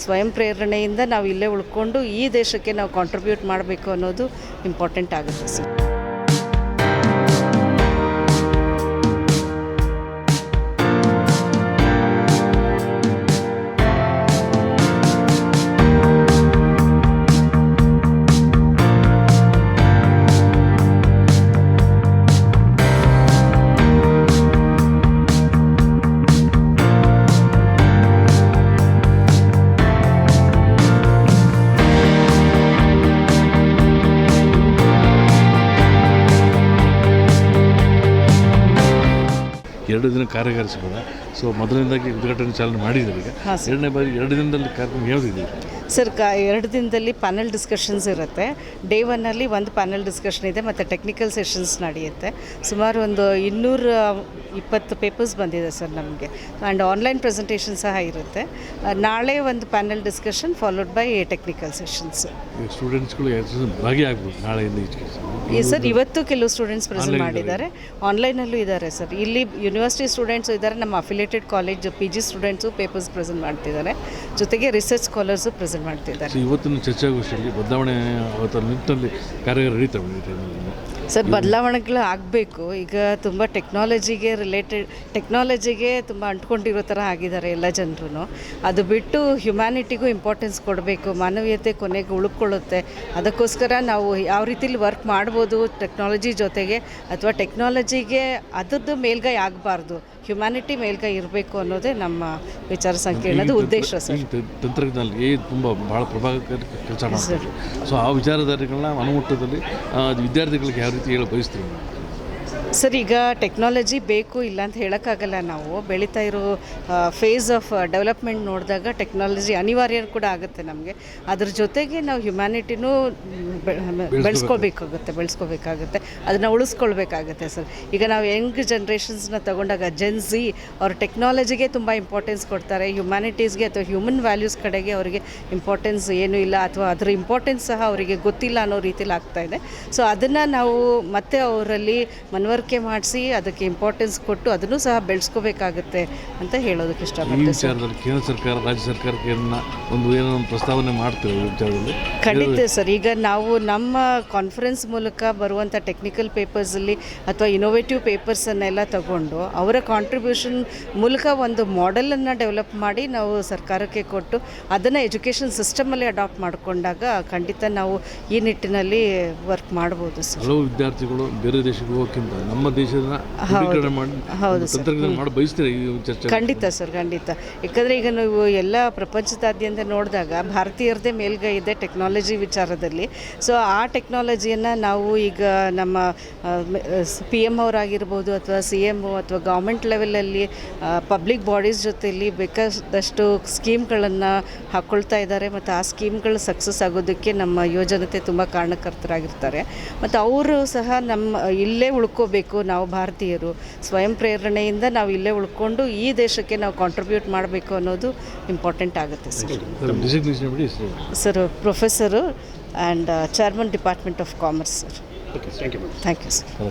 ಸ್ವಯಂ ಪ್ರೇರಣೆಯಿಂದ ನಾವು ಇಲ್ಲೇ ಉಳ್ಕೊಂಡು ಈ ದೇಶಕ್ಕೆ ನಾವು ಕಾಂಟ್ರಿಬ್ಯೂಟ್ ಮಾಡಬೇಕು ಅನ್ನೋದು ಇಂಪಾರ್ಟೆಂಟ್ ಆಗುತ್ತೆ ಸರ್. ಎರಡು ದಿನ ಕಾರ್ಯಗಾರಿಸಿದ ಸೊ ಮೊದಲನೇದಾಗಿ ಉದ್ಘಾಟನೆ ಚಾಲನೆ ಮಾಡಿದ್ದಾರೆ. ಈಗ ಎರಡನೇ ಬಾರಿ 2 ದಿನದಲ್ಲಿ ಕಾರ್ಯಕ್ರಮ ಯಾವುದಿದೆ ಸರ್? 2 ದಿನದಲ್ಲಿ ಪ್ಯಾನಲ್ ಡಿಸ್ಕಷನ್ಸ್ ಇರುತ್ತೆ. ಡೇ 1ನಲ್ಲಿ ಒಂದು ಪ್ಯಾನಲ್ ಡಿಸ್ಕಷನ್ ಇದೆ ಮತ್ತು ಟೆಕ್ನಿಕಲ್ ಸೆಷನ್ಸ್ ನಡೆಯುತ್ತೆ. ಸುಮಾರು ಒಂದು 220 ಪೇಪರ್ಸ್ ಬಂದಿದೆ ಸರ್ ನಮಗೆ. ಆ್ಯಂಡ್ ಆನ್ಲೈನ್ ಪ್ರೆಸೆಂಟೇಷನ್ ಸಹ ಇರುತ್ತೆ. ನಾಳೆ ಒಂದು panel discussion followed by technical sessions. ಸ್ಟೂಡೆಂಟ್ಸ್ಗಳು ಭಾಗಿಯಾಗಬೇಕು ನಾಳೆಯಿಂದ ಸರ್. ಇವತ್ತು ಕೆಲವು ಸ್ಟೂಡೆಂಟ್ಸ್ ಪ್ರೆಸೆಂಟ್ ಮಾಡಿದ್ದಾರೆ, ಆನ್ಲೈನಲ್ಲೂ ಇದ್ದಾರೆ ಸರ್. ಇಲ್ಲಿ ಯೂನಿವರ್ಸಿಟಿ ಸ್ಟೂಡೆಂಟ್ಸು ಇದ್ದಾರೆ, ನಮ್ಮ affiliated college PG students papers present ಮಾಡ್ತಿದ್ದಾರೆ, ಜೊತೆಗೆ ರಿಸರ್ಚ್ ಸ್ಕಾಲರ್ಸು ಪ್ರೆಸೆಂಟ್ ಮಾಡ್ತಿದ್ದಾರೆ. ಇವತ್ತಿನ ಚರ್ಚಾಗೋಷ್ಠಿಯಲ್ಲಿ ಬದಲಾವಣೆ ನಿಟ್ಟಿನಲ್ಲಿ ಕಾರ್ಯಗಾರ ನಡೀತವೆ ಸರ್. ಬದಲಾವಣೆಗಳು ಆಗಬೇಕು. ಈಗ ತುಂಬ ಟೆಕ್ನಾಲಜಿಗೆ ತುಂಬ ಅಂಟ್ಕೊಂಡಿರೋ ಥರ ಆಗಿದ್ದಾರೆ ಎಲ್ಲ ಜನರು. ಅದು ಬಿಟ್ಟು ಹ್ಯುಮ್ಯಾನಿಟಿಗೂ ಇಂಪಾರ್ಟೆನ್ಸ್ ಕೊಡಬೇಕು. ಮಾನವೀಯತೆ ಕೊನೆಗೆ ಉಳ್ಕೊಳ್ಳುತ್ತೆ. ಅದಕ್ಕೋಸ್ಕರ ನಾವು ಯಾವ ರೀತಿಲಿ ವರ್ಕ್ ಮಾಡ್ಬೋದು ಟೆಕ್ನಾಲಜಿ ಜೊತೆಗೆ, ಅಥವಾ ಟೆಕ್ನಾಲಜಿಗೆ ಅದರದ್ದು ಮೇಲ್ಗೈ ಆಗಬಾರ್ದು, ಹ್ಯುಮ್ಯಾನಿಟಿ ಮೇಲ್ಗೈ ಇರಬೇಕು ಅನ್ನೋದೇ ನಮ್ಮ ವಿಚಾರ ಸಂಕಿರಣದ ಉದ್ದೇಶ ಸರ್. ತಂತ್ರಜ್ಞಾನ ತುಂಬ ಭಾಳ ಪ್ರಭಾವಕಾರಿ ಕೆಲಸ ಮಾಡ್ತಾರೆ. ಸೊ ಆ ವಿಚಾರಧಾರೆಗಳನ್ನ ಮನಮುಟ್ಟದಲ್ಲಿ ವಿದ್ಯಾರ್ಥಿಗಳಿಗೆ ಯಾವ ರೀತಿ ಹೇಳ ಬಯಸ್ತೀವಿ ಸರ್? ಈಗ ಟೆಕ್ನಾಲಜಿ ಬೇಕು ಇಲ್ಲ ಅಂತ ಹೇಳೋಕ್ಕಾಗಲ್ಲ. ನಾವು ಬೆಳೀತಾ ಇರೋ ಫೇಸ್ ಆಫ್ ಡೆವಲಪ್ಮೆಂಟ್ ನೋಡಿದಾಗ ಟೆಕ್ನಾಲಜಿ ಅನಿವಾರ್ಯ ಕೂಡ ಆಗುತ್ತೆ ನಮಗೆ. ಅದ್ರ ಜೊತೆಗೆ ನಾವು ಹ್ಯುಮ್ಯಾನಿಟಿನೂ ಬೆಳೆಸ್ಕೋಬೇಕಾಗುತ್ತೆ, ಅದನ್ನು ಉಳಿಸ್ಕೊಳ್ಬೇಕಾಗತ್ತೆ ಸರ್. ಈಗ ನಾವು ಯಂಗ್ ಜನ್ರೇಷನ್ಸ್ನ ತಗೊಂಡಾಗ ಜೆನ್ಝಿ ಅವ್ರ ಟೆಕ್ನಾಲಜಿಗೆ ತುಂಬ ಇಂಪಾರ್ಟೆನ್ಸ್ ಕೊಡ್ತಾರೆ, ಹ್ಯುಮ್ಯಾನಿಟೀಸ್ಗೆ ಅಥವಾ ಹ್ಯೂಮನ್ ವ್ಯಾಲ್ಯೂಸ್ ಕಡೆಗೆ ಅವರಿಗೆ ಇಂಪಾರ್ಟೆನ್ಸ್ ಏನೂ ಇಲ್ಲ, ಅಥವಾ ಅದರ ಇಂಪಾರ್ಟೆನ್ಸ್ ಸಹ ಅವರಿಗೆ ಗೊತ್ತಿಲ್ಲ ಅನ್ನೋ ರೀತಿಲಿ ಆಗ್ತಾಯಿದೆ. ಸೊ ಅದನ್ನು ನಾವು ಮತ್ತೆ ಅವರಲ್ಲಿ ಮನವರಿಕೆ ಮಾಡಿಸಿ ಅದಕ್ಕೆ ಇಂಪಾರ್ಟೆನ್ಸ್ ಕೊಟ್ಟು ಅದನ್ನು ಸಹ ಬೆಳೆಸ್ಕೋಬೇಕಾಗುತ್ತೆ ಅಂತ ಹೇಳೋದಕ್ಕೆ ಇಷ್ಟಪಡ್ತೀನಿ ಸರ್. ಕೇಂದ್ರ ಸರ್ಕಾರ ರಾಜ್ಯ ಸರ್ಕಾರಕ್ಕೆ ಏನೋ ಪ್ರಸ್ತಾವನೆ ಮಾಡ್ತೀವಿ ಈ ವಿಚಾರದಲ್ಲಿ? ಖಂಡಿತ ಸರ್. ಈಗ ನಾವು ನಮ್ಮ ಕಾನ್ಫರೆನ್ಸ್ ಮೂಲಕ ಬರುವಂಥ ಟೆಕ್ನಿಕಲ್ ಪೇಪರ್ಸಲ್ಲಿ ಅಥವಾ ಇನೋವೇಟಿವ್ ಪೇಪರ್ಸನ್ನೆಲ್ಲ ತಗೊಂಡು ಅವರ ಕಾಂಟ್ರಿಬ್ಯೂಷನ್ ಮೂಲಕ ಒಂದು ಮಾಡೆಲನ್ನು ಡೆವಲಪ್ ಮಾಡಿ ನಾವು ಸರ್ಕಾರಕ್ಕೆ ಕೊಟ್ಟು ಅದನ್ನು ಎಜುಕೇಷನ್ ಸಿಸ್ಟಮಲ್ಲಿ ಅಡಾಪ್ಟ್ ಮಾಡಿಕೊಂಡಾಗ ಖಂಡಿತ ನಾವು ಈ ನಿಟ್ಟಿನಲ್ಲಿ ವರ್ಕ್ ಮಾಡ್ಬೋದು ಸರ್. ಹಲವು ವಿದ್ಯಾರ್ಥಿಗಳು ಬೇರೆ ದೇಶಕ್ಕೆ ಹೋಗೋಕ್ಕಿಂತ ನಮ್ಮ ದೇಶದ ತಂತ್ರಜ್ಞಾನ ಮಾಡಿ ಬಯಸ್ತೀರಾ ಈ ಚರ್ಚೆ? ಖಂಡಿತ ಸರ್, ಖಂಡಿತ. ಯಾಕಂದರೆ ಈಗ ನೀವು ಎಲ್ಲ ಪ್ರಪಂಚದಾದ್ಯಂತ ನೋಡಿದಾಗ ಭಾರತೀಯರದೇ ಮೇಲ್ಗೈ ಇದೆ ಟೆಕ್ನಾಲಜಿ ವಿಚಾರದಲ್ಲಿ. ಸೊ ಆ ಟೆಕ್ನಾಲಜಿಯನ್ನು ನಾವು ಈಗ ನಮ್ಮ PM ಅವರಾಗಿರ್ಬೋದು ಅಥವಾ CM ಅಥವಾ ಗೌರ್ಮೆಂಟ್ ಲೆವೆಲಲ್ಲಿ ಪಬ್ಲಿಕ್ ಬಾಡೀಸ್ ಜೊತೆಯಲ್ಲಿ ಬೇಕಾದಷ್ಟು ಸ್ಕೀಮ್ಗಳನ್ನು ಹಾಕ್ಕೊಳ್ತಾ ಇದ್ದಾರೆ. ಮತ್ತು ಆ ಸ್ಕೀಮ್ಗಳು ಸಕ್ಸಸ್ ಆಗೋದಕ್ಕೆ ನಮ್ಮ ಯುವಜನತೆ ತುಂಬ ಕಾರಣಕರ್ತರಾಗಿರ್ತಾರೆ. ಮತ್ತು ಅವರು ಸಹ ಇಲ್ಲೇ ಉಳ್ಕೋಬೇಕು. ನಾವು ಭಾರತೀಯರು ಸ್ವಯಂ ಪ್ರೇರಣೆಯಿಂದ ನಾವು ಇಲ್ಲೇ ಉಳ್ಕೊಂಡು ಈ ದೇಶಕ್ಕೆ ನಾವು ಕಾಂಟ್ರಿಬ್ಯೂಟ್ ಮಾಡಬೇಕು ಅನ್ನೋದು ಇಂಪಾರ್ಟೆಂಟ್ ಆಗುತ್ತೆ sir. Sir, professor and chairman department of commerce sir. Thank you sir.